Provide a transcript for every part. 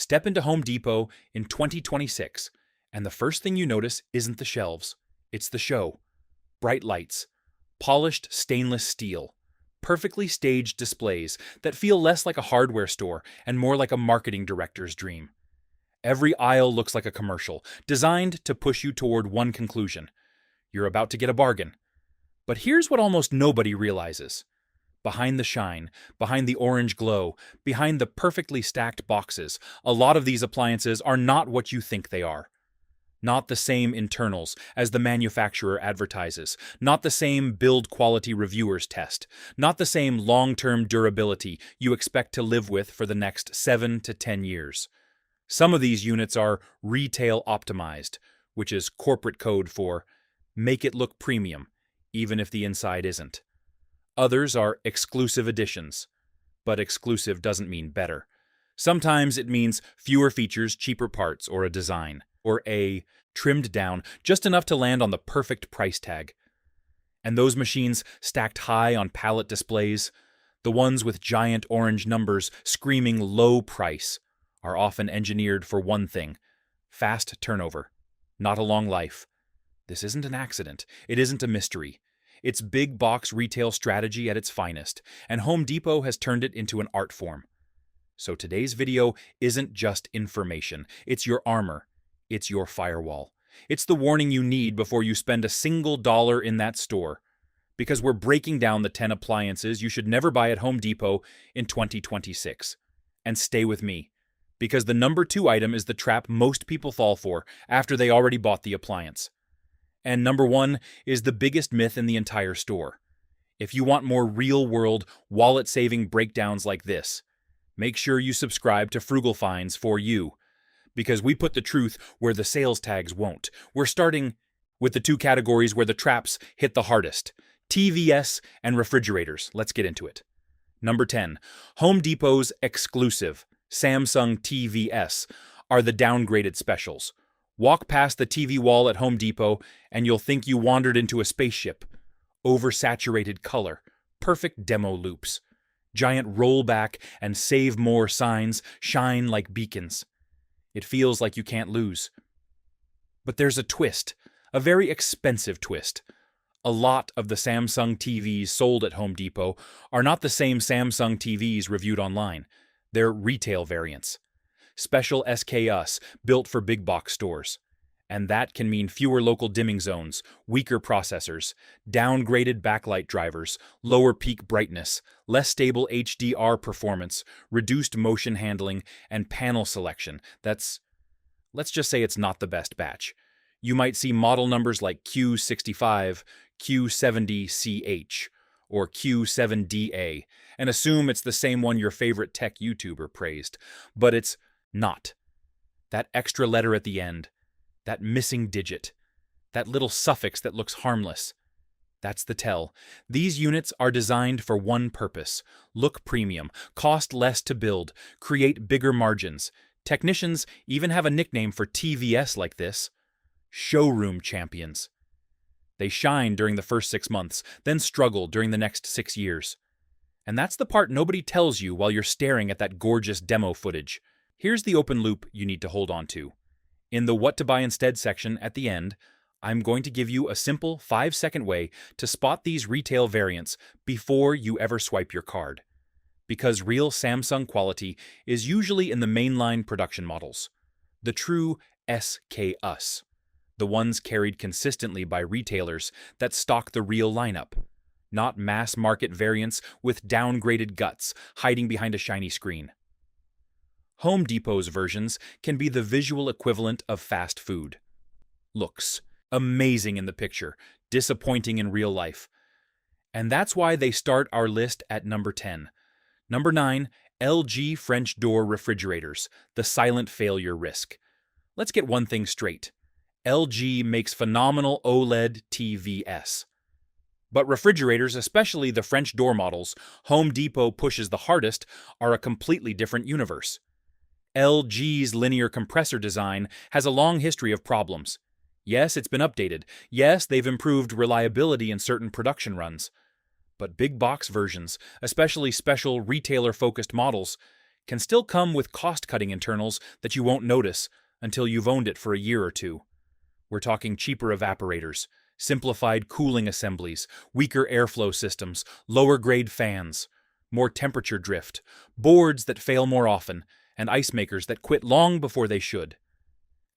Step into Home Depot in 2026, and the first thing you notice isn't the shelves, it's the show. Bright lights, polished stainless steel, perfectly staged displays that feel less like a hardware store and more like a marketing director's dream. Every aisle looks like a commercial, designed to push you toward one conclusion. You're about to get a bargain. But here's what almost nobody realizes. Behind the shine, behind the orange glow, behind the perfectly stacked boxes, a lot of these appliances are not what you think they are. Not the same internals as the manufacturer advertises, not the same build quality reviewers test, not the same long-term durability you expect to live with for the next 7 to 10 years. Some of these units are retail optimized, which is corporate code for make it look premium, even if the inside isn't. Others are exclusive editions, but exclusive doesn't mean better. Sometimes it means fewer features, cheaper parts, or a design, or a trimmed down just enough to land on the perfect price tag. And those machines stacked high on pallet displays, the ones with giant orange numbers screaming low price, are often engineered for one thing: fast turnover, not a long life. This isn't an accident. It isn't a mystery. It's big box retail strategy at its finest, and Home Depot has turned it into an art form. So today's video isn't just information. It's your armor. It's your firewall. It's the warning you need before you spend a single dollar in that store. Because we're breaking down the 10 appliances you should never buy at Home Depot in 2026. And stay with me, because the number 2 item is the trap most people fall for after they already bought the appliance. And number 1 is the biggest myth in the entire store. If you want more real-world, wallet-saving breakdowns like this, make sure you subscribe to Frugal Finds for you, because we put the truth where the sales tags won't. We're starting with the 2 categories where the traps hit the hardest: TVS and refrigerators. Let's get into it. Number 10, Home Depot's exclusive Samsung TVS are the downgraded specials. Walk past the TV wall at Home Depot and you'll think you wandered into a spaceship. Oversaturated color, perfect demo loops, giant rollback and save more signs shine like beacons. It feels like you can't lose. But there's a twist, a very expensive twist. A lot of the Samsung TVs sold at Home Depot are not the same Samsung TVs reviewed online. They're retail variants. Special SKUs built for big box stores. And that can mean fewer local dimming zones, weaker processors, downgraded backlight drivers, lower peak brightness, less stable HDR performance, reduced motion handling, and panel selection. Let's just say it's not the best batch. You might see model numbers like Q65, Q70CH, or Q7DA, and assume it's the same one your favorite tech YouTuber praised. But it's not. That extra letter at the end, that missing digit, that little suffix that looks harmless, that's the tell. These units are designed for one purpose: look premium, cost less to build, create bigger margins. Technicians even have a nickname for TVS like this: showroom champions. They shine during the first 6 months, then struggle during the next 6 years. And that's the part nobody tells you while you're staring at that gorgeous demo footage. Here's the open loop you need to hold on to. In the What to Buy Instead section at the end, I'm going to give you a simple 5-second way to spot these retail variants before you ever swipe your card. Because real Samsung quality is usually in the mainline production models. The true SKUs. The ones carried consistently by retailers that stock the real lineup. Not mass-market variants with downgraded guts hiding behind a shiny screen. Home Depot's versions can be the visual equivalent of fast food. Looks amazing in the picture, disappointing in real life. And that's why they start our list at number 10. Number 9, LG French door refrigerators, the silent failure risk. Let's get one thing straight. LG makes phenomenal OLED TVS. But refrigerators, especially the French door models Home Depot pushes the hardest, are a completely different universe. LG's linear compressor design has a long history of problems. Yes, it's been updated. Yes, they've improved reliability in certain production runs. But big box versions, especially special retailer-focused models, can still come with cost-cutting internals that you won't notice until you've owned it for a year or two. We're talking cheaper evaporators, simplified cooling assemblies, weaker airflow systems, lower-grade fans, more temperature drift, boards that fail more often, and ice makers that quit long before they should.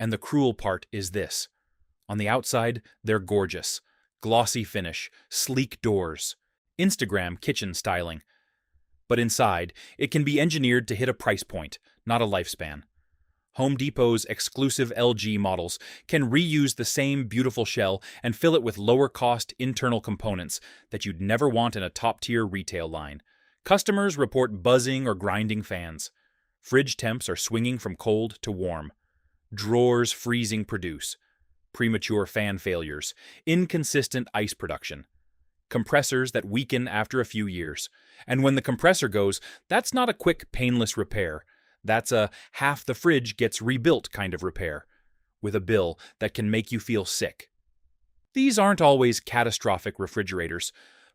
And the cruel part is this. On the outside, they're gorgeous. Glossy finish, sleek doors, Instagram kitchen styling. But inside, it can be engineered to hit a price point, not a lifespan. Home Depot's exclusive LG models can reuse the same beautiful shell and fill it with lower-cost internal components that you'd never want in a top-tier retail line. Customers report buzzing or grinding fans. Fridge temps are swinging from cold to warm. Drawers freezing produce. Premature fan failures. Inconsistent ice production. Compressors that weaken after a few years. And when the compressor goes, that's not a quick, painless repair. That's a half the fridge gets rebuilt kind of repair, with a bill that can make you feel sick. These aren't always catastrophic refrigerators,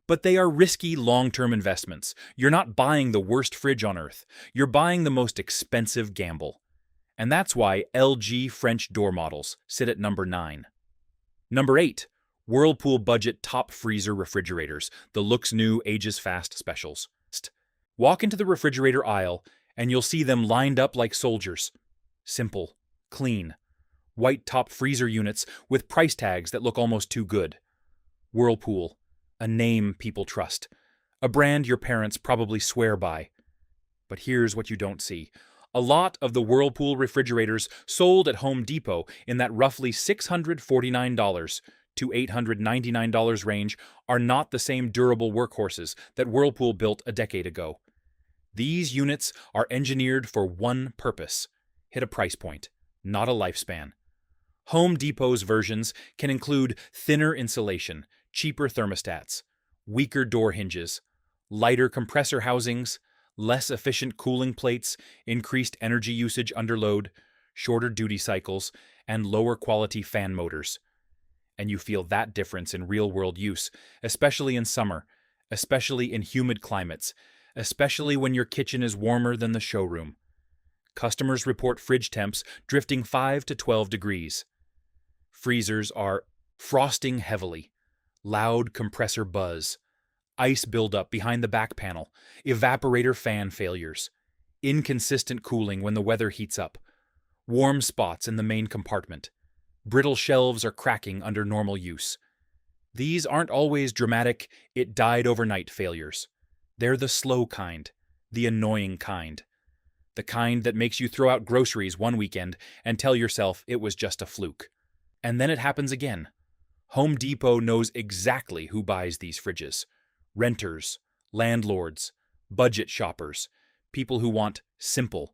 but they are risky long-term investments. You're not buying the worst fridge on earth. You're buying the most expensive gamble. And that's why LG French door models sit at number 9. Number 8. Whirlpool budget top freezer refrigerators, the looks new, ages fast specials. Walk into the refrigerator aisle and you'll see them lined up like soldiers. Simple, clean, white top freezer units with price tags that look almost too good. Whirlpool, a name people trust, a brand your parents probably swear by. But here's what you don't see. A lot of the Whirlpool refrigerators sold at Home Depot in that roughly $649 to $899 range are not the same durable workhorses that Whirlpool built a decade ago. These units are engineered for one purpose: hit a price point, not a lifespan. Home Depot's versions can include thinner insulation, cheaper thermostats, weaker door hinges, lighter compressor housings, less efficient cooling plates, increased energy usage under load, shorter duty cycles, and lower quality fan motors. And you feel that difference in real-world use, especially in summer, especially in humid climates, especially when your kitchen is warmer than the showroom. Customers report fridge temps drifting 5 to 12 degrees. Freezers are frosting heavily, loud compressor buzz, ice buildup behind the back panel, evaporator fan failures, inconsistent cooling when the weather heats up, warm spots in the main compartment. Brittle shelves are cracking under normal use. These aren't always dramatic, it died overnight failures. They're the slow kind, the annoying kind. The kind that makes you throw out groceries one weekend and tell yourself it was just a fluke. And then it happens again. Home Depot knows exactly who buys these fridges. Renters, landlords, budget shoppers, people who want simple.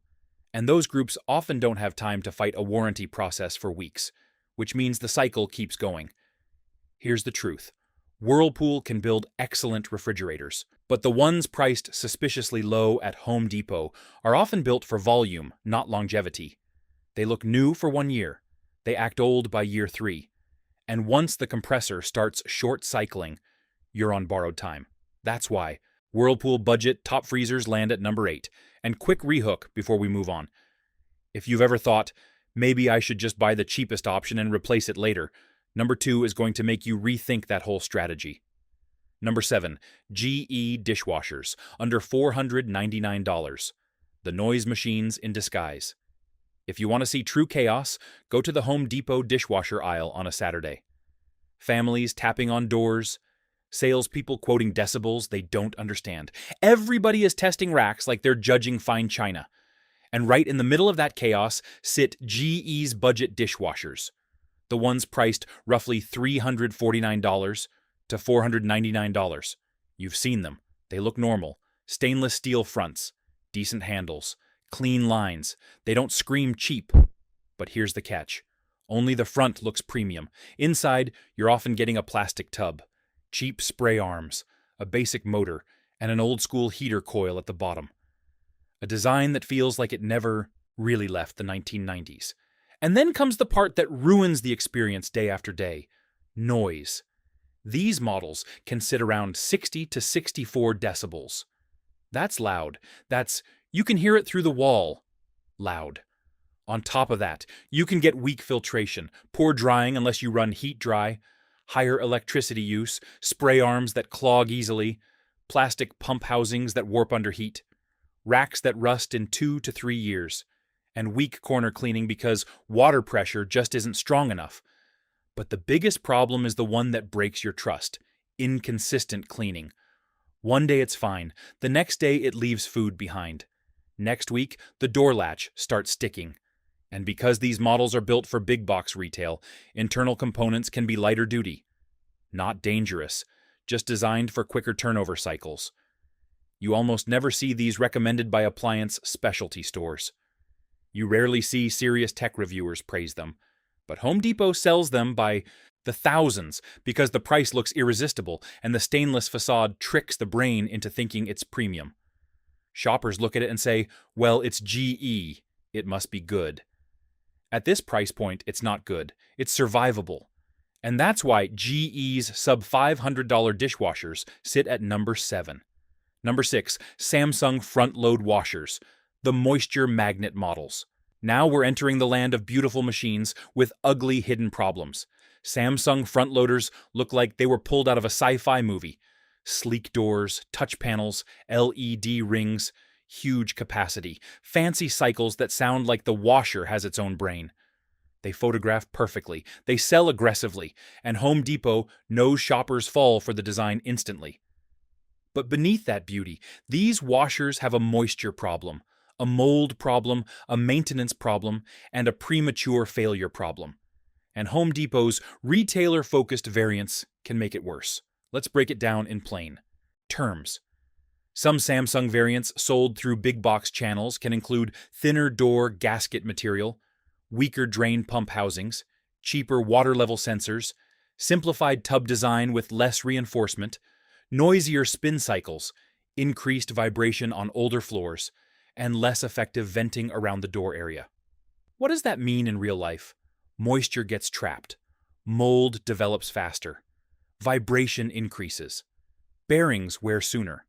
And those groups often don't have time to fight a warranty process for weeks, which means the cycle keeps going. Here's the truth. Whirlpool can build excellent refrigerators, but the ones priced suspiciously low at Home Depot are often built for volume, not longevity. They look new for 1 year. They act old by year 3. And once the compressor starts short cycling, you're on borrowed time. That's why Whirlpool budget top freezers land at number 8. And quick rehook before we move on. If you've ever thought, maybe I should just buy the cheapest option and replace it later, number 2 is going to make you rethink that whole strategy. Number 7, GE dishwashers, under $499. The noise machines in disguise. If you want to see true chaos, go to the Home Depot dishwasher aisle on a Saturday. Families tapping on doors, salespeople quoting decibels they don't understand. Everybody is testing racks like they're judging fine china. And right in the middle of that chaos sit GE's budget dishwashers. The ones priced roughly $349 to $499. You've seen them. They look normal. Stainless steel fronts, decent handles, clean lines. They don't scream cheap. But here's the catch. Only the front looks premium. Inside, you're often getting a plastic tub, cheap spray arms, a basic motor, and an old-school heater coil at the bottom. A design that feels like it never really left the 1990s. And then comes the part that ruins the experience day after day: noise. These models can sit around 60 to 64 decibels. That's loud. That's You can hear it through the wall. Loud. On top of that, you can get weak filtration, poor drying unless you run heat dry, higher electricity use, spray arms that clog easily, plastic pump housings that warp under heat, racks that rust in 2 to 3 years, and weak corner cleaning because water pressure just isn't strong enough. But the biggest problem is the one that breaks your trust: inconsistent cleaning. One day it's fine, the next day it leaves food behind. Next week, the door latch starts sticking. And because these models are built for big box retail, internal components can be lighter duty. Not dangerous, just designed for quicker turnover cycles. You almost never see these recommended by appliance specialty stores. You rarely see serious tech reviewers praise them, but Home Depot sells them by the thousands because the price looks irresistible and the stainless facade tricks the brain into thinking it's premium. Shoppers look at it and say, well, it's GE, it must be good. At this price point, it's not good. It's survivable. And that's why GE's sub-$500 dishwashers sit at number 7. Number 6, Samsung front-load washers, the moisture magnet models. Now we're entering the land of beautiful machines with ugly hidden problems. Samsung front-loaders look like they were pulled out of a sci-fi movie. Sleek doors, touch panels, LED rings, huge capacity, fancy cycles that sound like the washer has its own brain. They photograph perfectly, they sell aggressively, and Home Depot knows shoppers fall for the design instantly. But beneath that beauty, these washers have a moisture problem, a mold problem, a maintenance problem, and a premature failure problem. And Home Depot's retailer-focused variants can make it worse. Let's break it down in plain terms. Some Samsung variants sold through big box channels can include thinner door gasket material, weaker drain pump housings, cheaper water level sensors, simplified tub design with less reinforcement, noisier spin cycles, increased vibration on older floors, and less effective venting around the door area. What does that mean in real life? Moisture gets trapped. Mold develops faster. Vibration increases. Bearings wear sooner.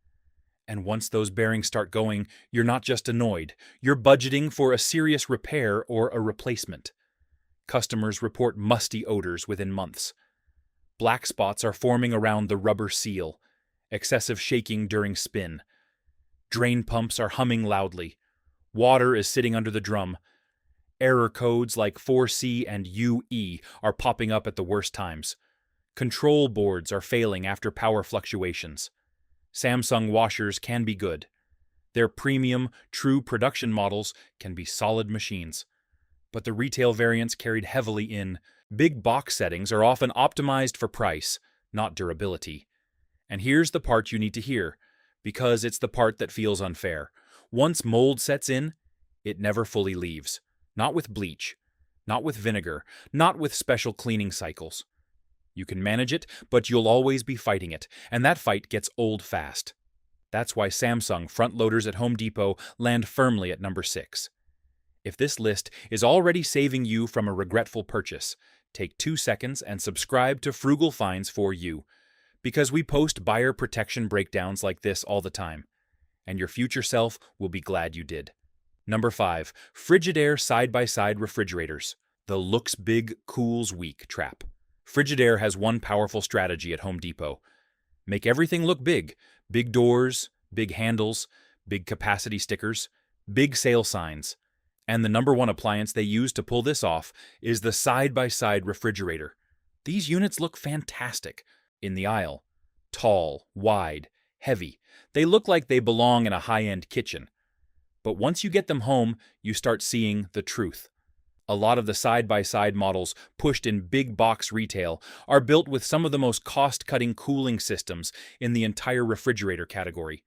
And once those bearings start going, you're not just annoyed, you're budgeting for a serious repair or a replacement. Customers report musty odors within months. Black spots are forming around the rubber seal, excessive shaking during spin. Drain pumps are humming loudly. Water is sitting under the drum. Error codes like 4C and UE are popping up at the worst times. Control boards are failing after power fluctuations. Samsung washers can be good. Their premium, true production models can be solid machines. But the retail variants carried heavily in big box settings are often optimized for price, not durability. And here's the part you need to hear, because it's the part that feels unfair. Once mold sets in, it never fully leaves. Not with bleach, not with vinegar, not with special cleaning cycles. You can manage it, but you'll always be fighting it, and that fight gets old fast. That's why Samsung front loaders at Home Depot land firmly at number 6. If this list is already saving you from a regretful purchase, take 2 seconds and subscribe to Frugal Finds for You, because we post buyer protection breakdowns like this all the time, and your future self will be glad you did. Number 5, Frigidaire side-by-side refrigerators, the looks big, cools weak trap. Frigidaire has one powerful strategy at Home Depot. Make everything look big. Big doors, big handles, big capacity stickers, big sale signs. And the number one appliance they use to pull this off is the side-by-side refrigerator. These units look fantastic in the aisle. Tall, wide, heavy. They look like they belong in a high-end kitchen. But once you get them home, you start seeing the truth. A lot of the side-by-side models pushed in big box retail are built with some of the most cost-cutting cooling systems in the entire refrigerator category.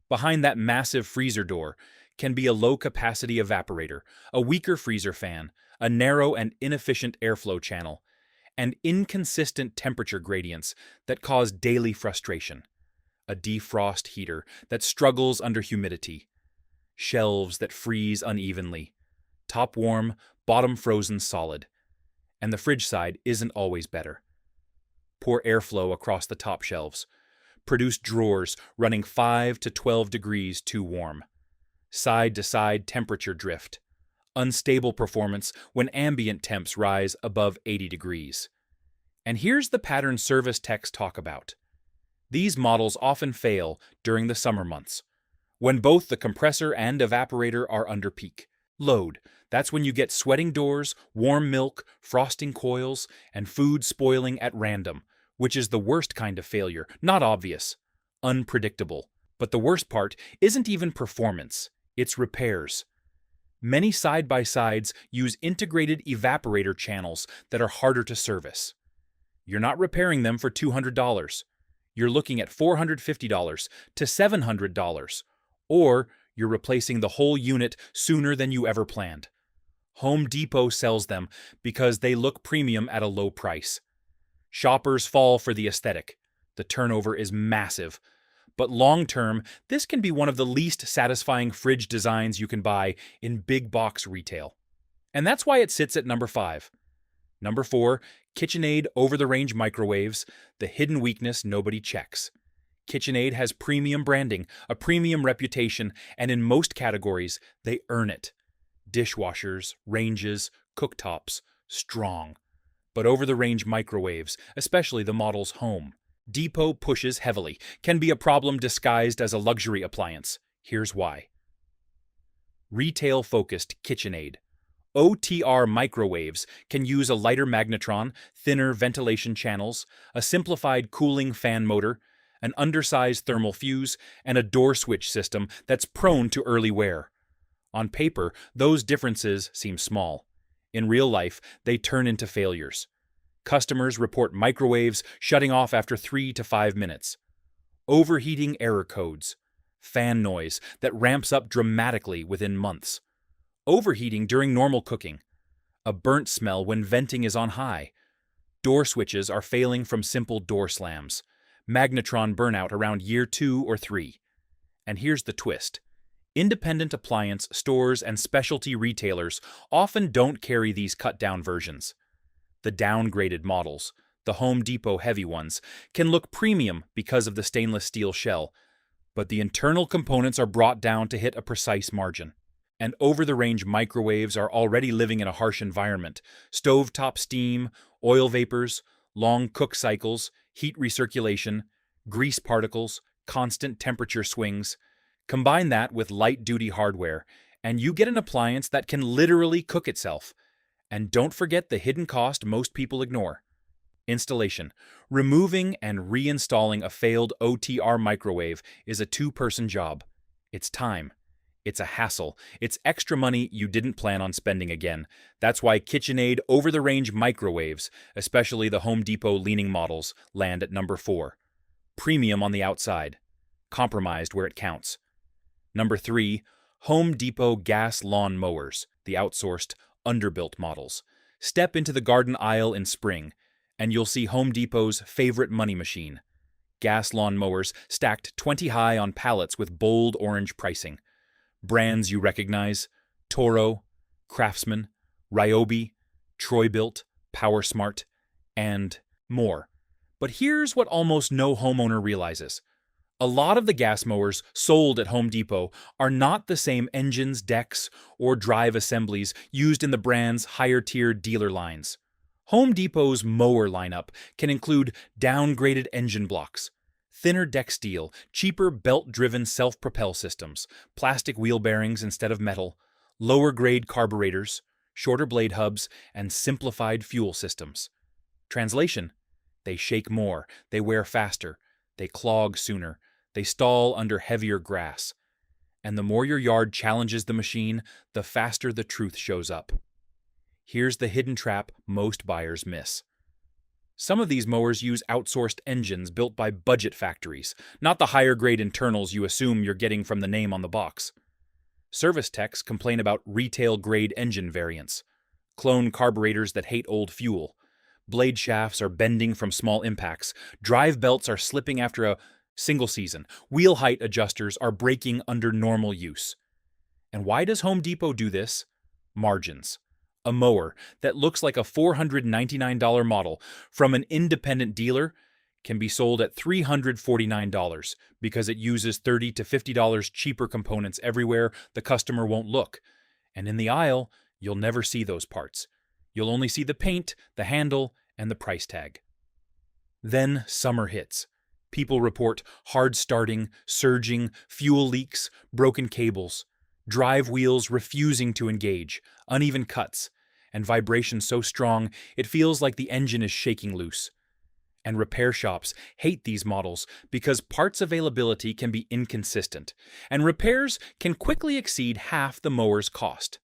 Behind that massive freezer door can be a low-capacity evaporator, a weaker freezer fan, a narrow and inefficient airflow channel, and inconsistent temperature gradients that cause daily frustration. A defrost heater that struggles under humidity. Shelves that freeze unevenly. Top warm, bottom frozen solid. And the fridge side isn't always better. Poor airflow across the top shelves. Produce drawers running 5 to 12 degrees too warm. side-to-side temperature drift, unstable performance when ambient temps rise above 80 degrees. And here's the pattern service techs talk about. These models often fail during the summer months, when both the compressor and evaporator are under peak load. That's when you get sweating doors, warm milk, frosting coils, and food spoiling at random, which is the worst kind of failure, not obvious, unpredictable. But the worst part isn't even performance, it's repairs. Many side-by-sides use integrated evaporator channels that are harder to service. You're not repairing them for $200. You're looking at $450 to $700, or you're replacing the whole unit sooner than you ever planned. Home Depot sells them because they look premium at a low price. Shoppers fall for the aesthetic. The turnover is massive. But long-term, this can be one of the least satisfying fridge designs you can buy in big box retail. And that's why it sits at number 5. Number 4, KitchenAid over-the-range microwaves, the hidden weakness nobody checks. KitchenAid has premium branding, a premium reputation, and in most categories, they earn it. Dishwashers, ranges, cooktops, strong. But over-the-range microwaves, especially the models Home Depot pushes heavily, can be a problem disguised as a luxury appliance. Here's why. Retail-focused KitchenAid OTR microwaves can use a lighter magnetron, thinner ventilation channels, a simplified cooling fan motor, an undersized thermal fuse, and a door switch system that's prone to early wear. On paper, those differences seem small. In real life, they turn into failures. Customers report microwaves shutting off after 3 to 5 minutes. Overheating error codes. Fan noise that ramps up dramatically within months. Overheating during normal cooking. A burnt smell when venting is on high. Door switches are failing from simple door slams. Magnetron burnout around year 2 or 3. And here's the twist. Independent appliance stores and specialty retailers often don't carry these cut-down versions. The downgraded models, the Home Depot heavy ones, can look premium because of the stainless steel shell, but the internal components are brought down to hit a precise margin. And over-the-range microwaves are already living in a harsh environment. Stovetop steam, oil vapors, long cook cycles, heat recirculation, grease particles, constant temperature swings. Combine that with light-duty hardware, and you get an appliance that can literally cook itself. And don't forget the hidden cost most people ignore. Installation. Removing and reinstalling a failed OTR microwave is a 2-person job. It's time. It's a hassle. It's extra money you didn't plan on spending again. That's why KitchenAid over-the-range microwaves, especially the Home Depot leaning models, land at number 4. Premium on the outside. Compromised where it counts. Number 3, Home Depot gas lawn mowers, the outsourced, underbuilt models. Step into the garden aisle in spring, and you'll see Home Depot's favorite money machine. Gas lawn mowers stacked 20 high on pallets with bold orange pricing. Brands you recognize: Toro, Craftsman, Ryobi, Troy-Bilt, PowerSmart, and more. But here's what almost no homeowner realizes. A lot of the gas mowers sold at Home Depot are not the same engines, decks, or drive assemblies used in the brand's higher-tier dealer lines. Home Depot's mower lineup can include downgraded engine blocks, thinner deck steel, cheaper belt-driven self-propel systems, plastic wheel bearings instead of metal, lower-grade carburetors, shorter blade hubs, and simplified fuel systems. Translation: they shake more, they wear faster, they clog sooner, they stall under heavier grass. And the more your yard challenges the machine, the faster the truth shows up. Here's the hidden trap most buyers miss. Some of these mowers use outsourced engines built by budget factories, not the higher-grade internals you assume you're getting from the name on the box. Service techs complain about retail-grade engine variants, clone carburetors that hate old fuel, blade shafts are bending from small impacts, drive belts are slipping after a single season, wheel height adjusters are breaking under normal use. And why does Home Depot do this? Margins. A mower that looks like a $499 model from an independent dealer can be sold at $349 because it uses $30 to $50 cheaper components everywhere the customer won't look. And in the aisle, you'll never see those parts. You'll only see the paint, the handle, and the price tag. Then summer hits. People report hard starting, surging, fuel leaks, broken cables, drive wheels refusing to engage, uneven cuts, and vibration so strong it feels like the engine is shaking loose. And repair shops hate these models because parts availability can be inconsistent, and repairs can quickly exceed half the mower's cost.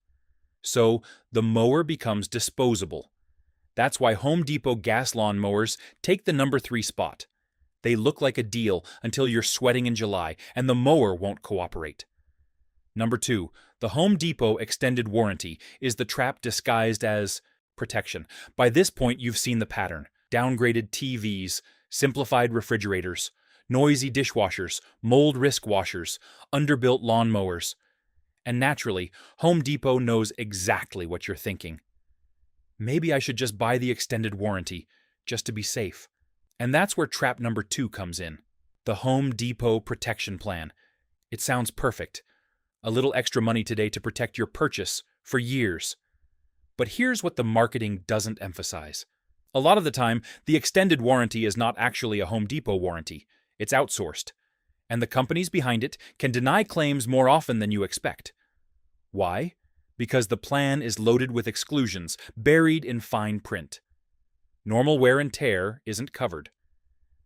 So the mower becomes disposable. That's why Home Depot gas lawn mowers take the number 3 spot. They look like a deal until you're sweating in July and the mower won't cooperate. Number 2, the Home Depot extended warranty is the trap disguised as protection. By this point, you've seen the pattern. Downgraded TVs, simplified refrigerators, noisy dishwashers, mold risk washers, underbuilt lawnmowers. And naturally, Home Depot knows exactly what you're thinking. Maybe I should just buy the extended warranty, just to be safe. And that's where trap number 2 comes in. The Home Depot Protection Plan. It sounds perfect. A little extra money today to protect your purchase for years. But here's what the marketing doesn't emphasize. A lot of the time, the extended warranty is not actually a Home Depot warranty. It's outsourced. And the companies behind it can deny claims more often than you expect. Why? Because the plan is loaded with exclusions, buried in fine print. Normal wear and tear isn't covered.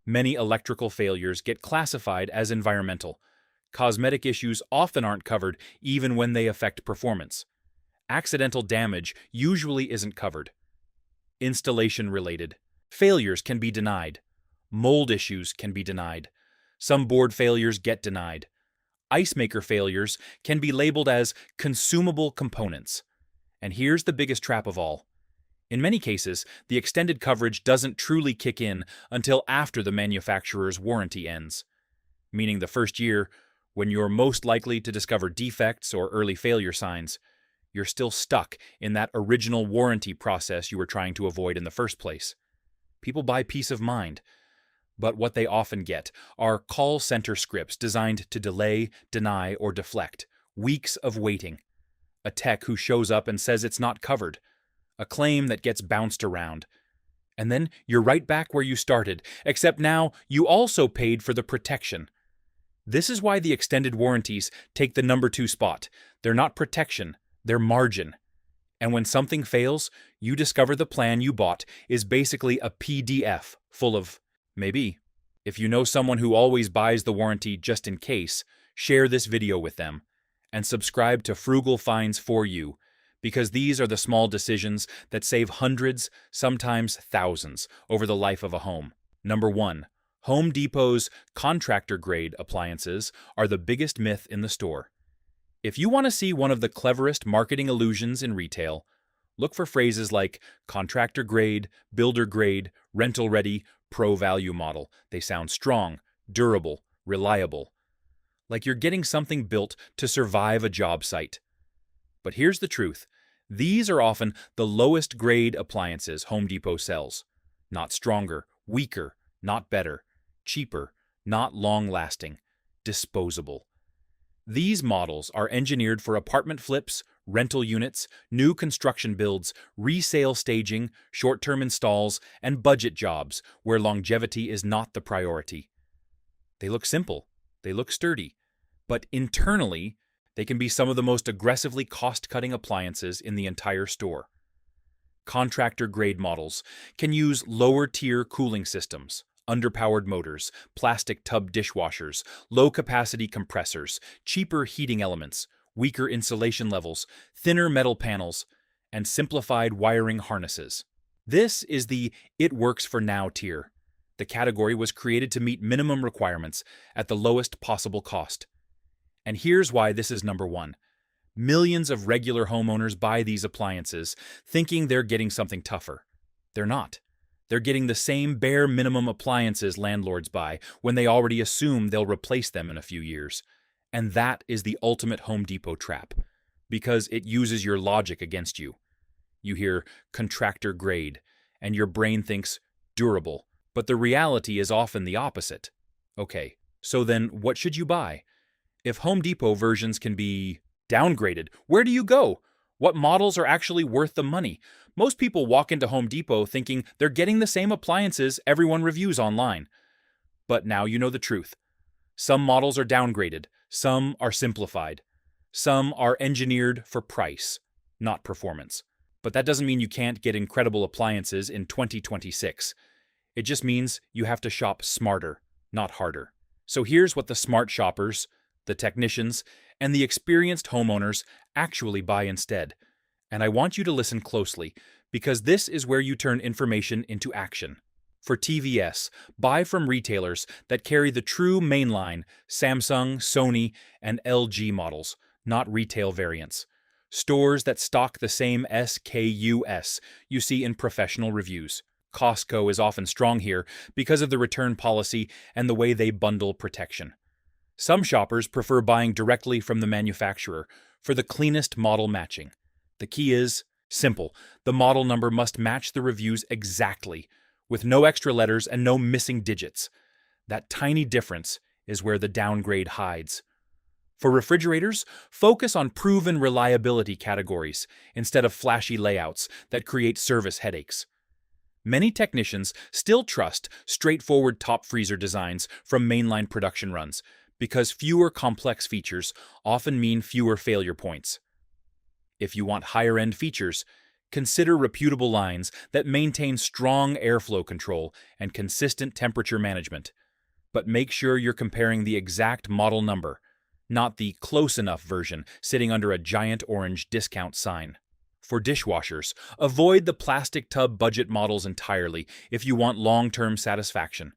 Many electrical failures get classified as environmental. Cosmetic issues often aren't covered even when they affect performance. Accidental damage usually isn't covered. Installation-related failures can be denied. Mold issues can be denied. Some board failures get denied. Ice maker failures can be labeled as consumable components. And here's the biggest trap of all. In many cases, the extended coverage doesn't truly kick in until after the manufacturer's warranty ends. Meaning the first year, when you're most likely to discover defects or early failure signs, you're still stuck in that original warranty process you were trying to avoid in the first place. People buy peace of mind, but what they often get are call center scripts designed to delay, deny, or deflect. Weeks of waiting. A tech who shows up and says it's not covered. A claim that gets bounced around. And then you're right back where you started, except now you also paid for the protection. This is why the extended warranties take the number 2 spot. They're not protection, they're margin. And when something fails, you discover the plan you bought is basically a PDF full of maybe. If you know someone who always buys the warranty just in case, share this video with them. And subscribe to Frugal Finds for You, because these are the small decisions that save hundreds, sometimes thousands, over the life of a home. Number 1. Home Depot's contractor-grade appliances are the biggest myth in the store. If you want to see one of the cleverest marketing illusions in retail, look for phrases like contractor grade, builder grade, rental ready, pro value model. They sound strong, durable, reliable. Like you're getting something built to survive a job site. But here's the truth. These are often the lowest grade appliances Home Depot sells. Not stronger, weaker, not better, cheaper, not long-lasting, disposable. These models are engineered for apartment flips, rental units, new construction builds, resale staging, short-term installs, and budget jobs where longevity is not the priority. They look simple, they look sturdy, but internally, they can be some of the most aggressively cost-cutting appliances in the entire store. Contractor-grade models can use lower-tier cooling systems, underpowered motors, plastic tub dishwashers, low-capacity compressors, cheaper heating elements, weaker insulation levels, thinner metal panels, and simplified wiring harnesses. This is the "it works for now" tier. The category was created to meet minimum requirements at the lowest possible cost. And here's why this is number 1. Millions of regular homeowners buy these appliances thinking they're getting something tougher. They're not. They're getting the same bare minimum appliances landlords buy when they already assume they'll replace them in a few years. And that is the ultimate Home Depot trap, because it uses your logic against you. You hear contractor grade, and your brain thinks durable, But the reality is often the opposite. Okay, so then what should you buy? If Home Depot versions can be downgraded, where do you go? What models are actually worth the money? Most people walk into Home Depot thinking they're getting the same appliances everyone reviews online. But now you know the truth. Some models are downgraded, some are simplified, some are engineered for price, not performance. But that doesn't mean you can't get incredible appliances in 2026. It just means you have to shop smarter, not harder. So here's what the smart shoppers, the technicians, and the experienced homeowners actually buy instead. And I want you to listen closely, because this is where you turn information into action. For TVS, buy from retailers that carry the true mainline Samsung, Sony, and LG models, not retail variants. Stores that stock the same SKUs you see in professional reviews. Costco is often strong here because of the return policy and the way they bundle protection. Some shoppers prefer buying directly from the manufacturer for the cleanest model matching. The key is simple. The model number must match the reviews exactly, with no extra letters and no missing digits. That tiny difference is where the downgrade hides. For refrigerators, focus on proven reliability categories instead of flashy layouts that create service headaches. Many technicians still trust straightforward top freezer designs from mainline production runs because fewer complex features often mean fewer failure points. If you want higher-end features, consider reputable lines that maintain strong airflow control and consistent temperature management. But make sure you're comparing the exact model number, not the close enough version sitting under a giant orange discount sign. For dishwashers, avoid the plastic tub budget models entirely if you want long-term satisfaction.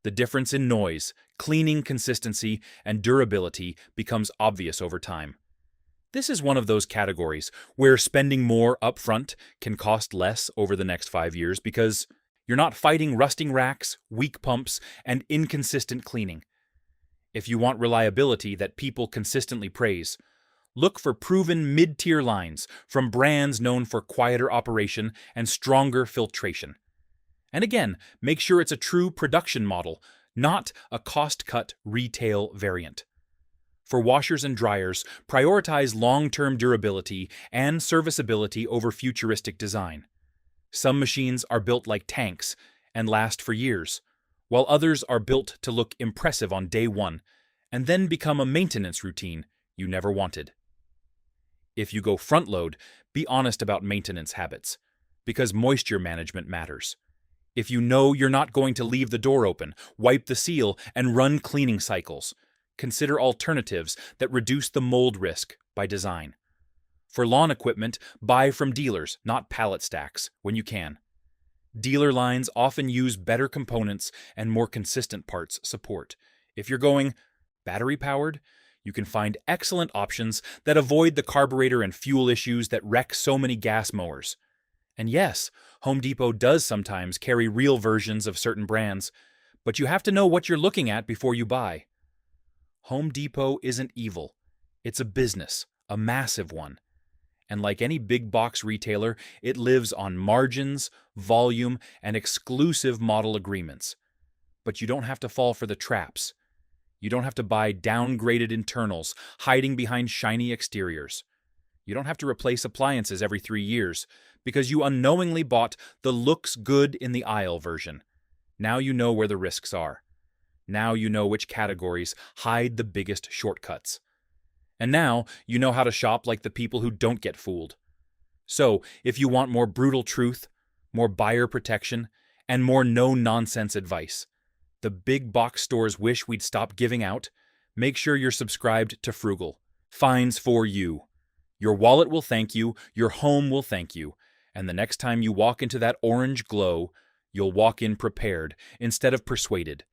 The difference in noise, cleaning consistency, and durability becomes obvious over time. This is one of those categories where spending more upfront can cost less over the next 5 years because you're not fighting rusting racks, weak pumps, and inconsistent cleaning. If you want reliability that people consistently praise, look for proven mid-tier lines from brands known for quieter operation and stronger filtration. And again, make sure it's a true production model, not a cost-cut retail variant. For washers and dryers, prioritize long-term durability and serviceability over futuristic design. Some machines are built like tanks and last for years, while others are built to look impressive on day one and then become a maintenance routine you never wanted. If you go front load, be honest about maintenance habits, because moisture management matters. If you know you're not going to leave the door open, wipe the seal, and run cleaning cycles, consider alternatives that reduce the mold risk by design. For lawn equipment, buy from dealers, not pallet stacks, when you can. Dealer lines often use better components and more consistent parts support. If you're going battery-powered, you can find excellent options that avoid the carburetor and fuel issues that wreck so many gas mowers. And yes, Home Depot does sometimes carry real versions of certain brands, but you have to know what you're looking at before you buy. Home Depot isn't evil. It's a business, a massive one. And like any big box retailer, it lives on margins, volume, and exclusive model agreements. But you don't have to fall for the traps. You don't have to buy downgraded internals, hiding behind shiny exteriors. You don't have to replace appliances every 3 years, because you unknowingly bought the looks good in the aisle version. Now you know where the risks are. Now you know which categories hide the biggest shortcuts. And now you know how to shop like the people who don't get fooled. So, if you want more brutal truth, more buyer protection, and more no-nonsense advice, the big box stores wish we'd stop giving out, make sure you're subscribed to Frugal. Finds for you. Your wallet will thank you, your home will thank you, and the next time you walk into that orange glow, you'll walk in prepared instead of persuaded.